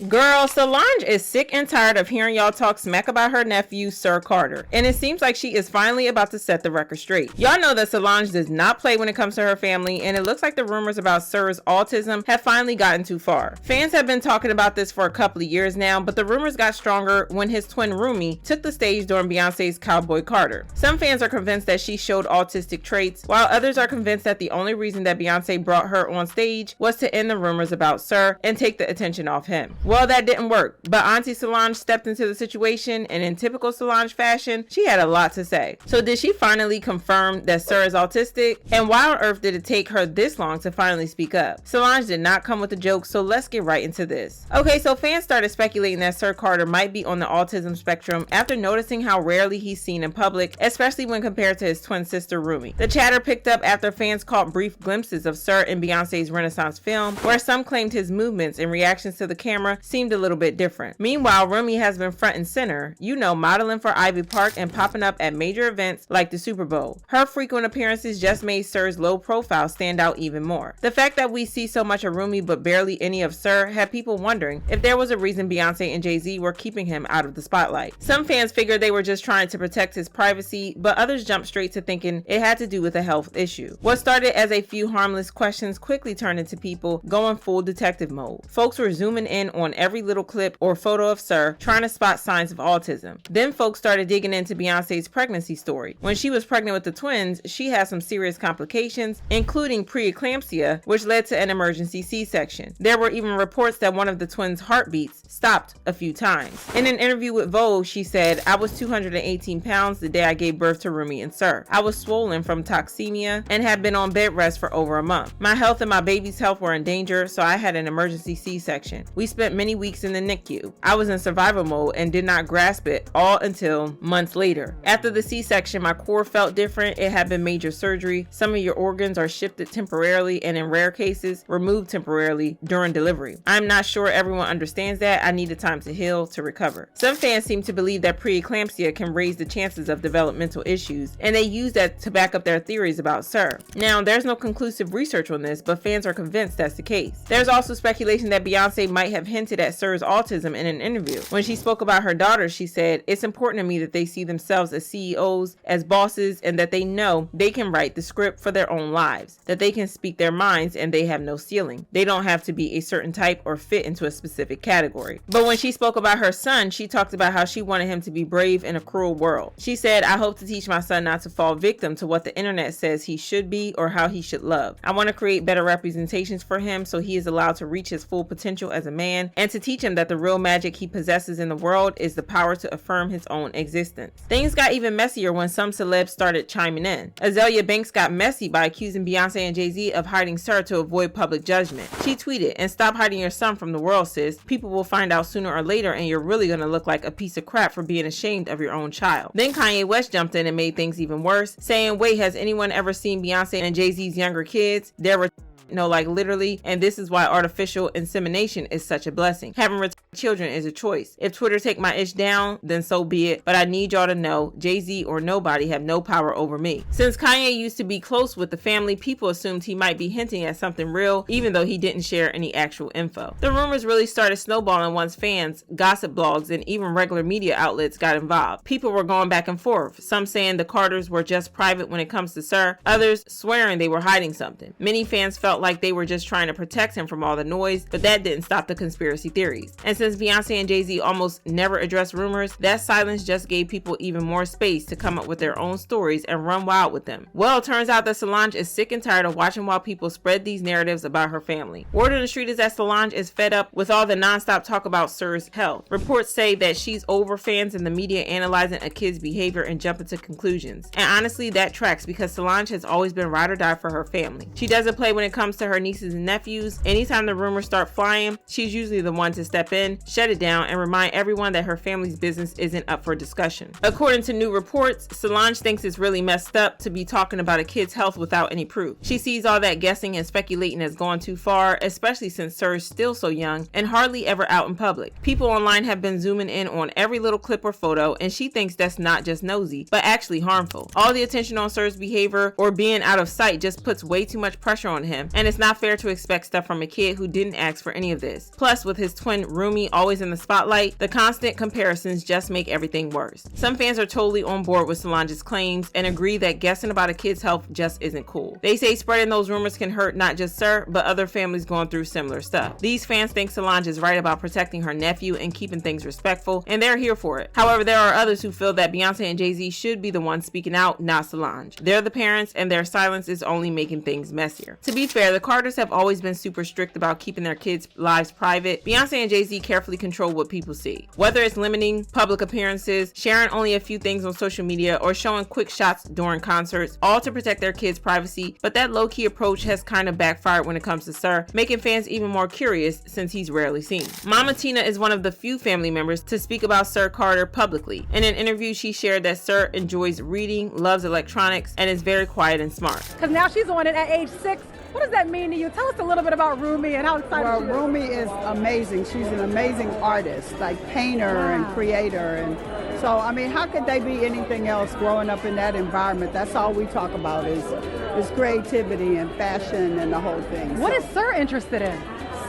Girl, Solange is sick and tired of hearing y'all talk smack about her nephew, Sir Carter, and it seems like she is finally about to set the record straight. Y'all know that Solange does not play when it comes to her family, and it looks like the rumors about Sir's autism have finally gotten too far. Fans have been talking about this for a couple of years now, but the rumors got stronger when his twin Rumi took the stage during Beyonce's Cowboy Carter. Some fans are convinced that she showed autistic traits, while others are convinced that the only reason that Beyonce brought her on stage was to end the rumors about Sir and take the attention off him. Well, that didn't work, but Auntie Solange stepped into the situation, and in typical Solange fashion, she had a lot to say. So did she finally confirm that Sir is autistic? And why on earth did it take her this long to finally speak up? Solange did not come with a joke, so let's get right into this. Okay, so fans started speculating that Sir Carter might be on the autism spectrum after noticing how rarely he's seen in public, especially when compared to his twin sister Rumi. The chatter picked up after fans caught brief glimpses of Sir in Beyonce's Renaissance film, where some claimed his movements and reactions to the camera seemed a little bit different. Meanwhile, Rumi has been front and center, modeling for Ivy Park and popping up at major events like the Super Bowl. Her frequent appearances just made Sir's low profile stand out even more. The fact that we see so much of Rumi but barely any of Sir had people wondering if there was a reason Beyonce and Jay-Z were keeping him out of the spotlight. Some fans figured they were just trying to protect his privacy, but others jumped straight to thinking it had to do with a health issue. What started as a few harmless questions quickly turned into people going full detective mode. Folks were zooming in on every little clip or photo of Sir, trying to spot signs of autism. Then folks started digging into Beyonce's pregnancy story. When she was pregnant with the twins, she had some serious complications, including preeclampsia, which led to an emergency C-section. There were even reports that one of the twins' heartbeats stopped a few times. In an interview with Vogue, she said, "I was 218 pounds the day I gave birth to Rumi and Sir. I was swollen from toxemia and had been on bed rest for over a month. My health and my baby's health were in danger, so I had an emergency C-section. We spent many weeks in the NICU. I was in survival mode and did not grasp it all until months later. After the C-section, my core felt different. It had been major surgery. Some of your organs are shifted temporarily and in rare cases, removed temporarily during delivery. I'm not sure everyone understands that. I needed time to heal, to recover." Some fans seem to believe that preeclampsia can raise the chances of developmental issues, and they use that to back up their theories about Sir. Now, there's no conclusive research on this, but fans are convinced that's the case. There's also speculation that Beyonce might have hinted at Sir's autism in an interview. When she spoke about her daughters, she said, "It's important to me that they see themselves as CEOs, as bosses, and that they know they can write the script for their own lives, that they can speak their minds and they have no ceiling. They don't have to be a certain type or fit into a specific category." But when she spoke about her son, she talked about how she wanted him to be brave in a cruel world. She said, "I hope to teach my son not to fall victim to what the internet says he should be or how he should love. I want to create better representations for him so he is allowed to reach his full potential as a man, and to teach him that the real magic he possesses in the world is the power to affirm his own existence." Things got even messier when some celebs started chiming in. Azalea Banks got messy by accusing Beyonce and Jay-Z of hiding Sir to avoid public judgment. She tweeted, "And stop hiding your son from the world, sis. People will find out sooner or later and you're really gonna look like a piece of crap for being ashamed of your own child." Then Kanye West jumped in and made things even worse, saying, "Wait, has anyone ever seen Beyonce and Jay-Z's younger kids? There were literally, and this is why artificial insemination is such a blessing. Having retarded children is a choice. If Twitter take my ish down, then so be it, but I need y'all to know Jay-Z or nobody have no power over me." Since Kanye used to be close with the family, people assumed he might be hinting at something real, even though he didn't share any actual info. The rumors really started snowballing once fans, gossip blogs, and even regular media outlets got involved. People were going back and forth, some saying the Carters were just private when it comes to Sir, others swearing they were hiding something. Many fans felt like they were just trying to protect him from all the noise, but that didn't stop the conspiracy theories. And since Beyonce and Jay-Z almost never address rumors, that silence just gave people even more space to come up with their own stories and run wild with them. Well, it turns out that Solange is sick and tired of watching while people spread these narratives about her family. Word on the street is that Solange is fed up with all the nonstop talk about Sir's health. Reports say that she's over fans in the media analyzing a kid's behavior and jumping to conclusions. And honestly, that tracks because Solange has always been ride or die for her family. She doesn't play when it comes to her nieces and nephews. Anytime the rumors start flying, she's usually the one to step in, shut it down, and remind everyone that her family's business isn't up for discussion. According to new reports, Solange thinks it's really messed up to be talking about a kid's health without any proof. She sees all that guessing and speculating as gone too far, especially since Sir is still so young and hardly ever out in public. People online have been zooming in on every little clip or photo, and she thinks that's not just nosy, but actually harmful. All the attention on Sir's behavior or being out of sight just puts way too much pressure on him, and it's not fair to expect stuff from a kid who didn't ask for any of this. Plus, with his twin Rumi always in the spotlight, the constant comparisons just make everything worse. Some fans are totally on board with Solange's claims and agree that guessing about a kid's health just isn't cool. They say spreading those rumors can hurt not just Sir, but other families going through similar stuff. These fans think Solange is right about protecting her nephew and keeping things respectful, and they're here for it. However, there are others who feel that Beyonce and Jay-Z should be the ones speaking out, not Solange. They're the parents, and their silence is only making things messier. To be fair, the Carters have always been super strict about keeping their kids' lives private. Beyonce and Jay-Z carefully control what people see, whether it's limiting public appearances, sharing only a few things on social media, or showing quick shots during concerts, all to protect their kids' privacy. But that low-key approach has kind of backfired when it comes to Sir, making fans even more curious since he's rarely seen. Mama Tina is one of the few family members to speak about Sir Carter publicly. In an interview, she shared that Sir enjoys reading, loves electronics, and is very quiet and smart. Because now she's on it at age 6. What does that mean to you? Tell us a little bit about Rumi and how excited she is. Well, Rumi is amazing. She's an amazing artist, like painter and creator. And so, I mean, how could they be anything else growing up in that environment? That's all we talk about is creativity and fashion and the whole thing. What is Sir interested in?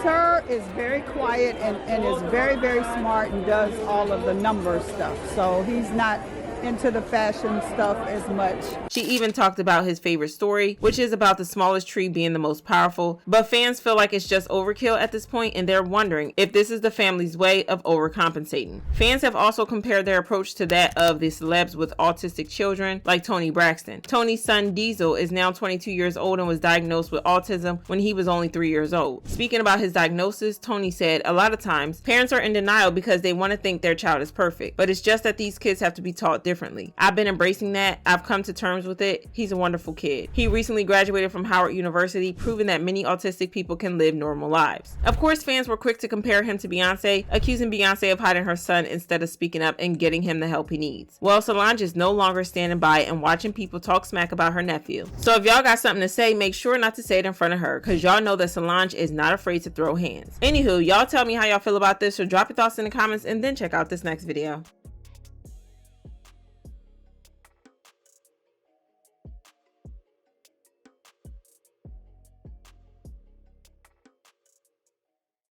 Sir is very quiet and is very, very smart and does all of the number stuff. So he's not into the fashion stuff as much. She even talked about his favorite story, which is about the smallest tree being the most powerful, but fans feel like it's just overkill at this point, and they're wondering if this is the family's way of overcompensating. Fans have also compared their approach to that of the celebs with autistic children like Toni Braxton. Tony's son Diesel is now 22 years old and was diagnosed with autism when he was only 3 years old. Speaking about his diagnosis, Tony said, "A lot of times, parents are in denial because they want to think their child is perfect, but it's just that these kids have to be taught differently. I've been embracing that. I've come to terms with it. He's a wonderful kid." He recently graduated from Howard University, proving that many autistic people can live normal lives. Of course, fans were quick to compare him to Beyonce, accusing Beyonce of hiding her son instead of speaking up and getting him the help he needs. Well, Solange is no longer standing by and watching people talk smack about her nephew. So if y'all got something to say, make sure not to say it in front of her, because y'all know that Solange is not afraid to throw hands. Anywho, y'all tell me how y'all feel about this, or drop your thoughts in the comments and then check out this next video.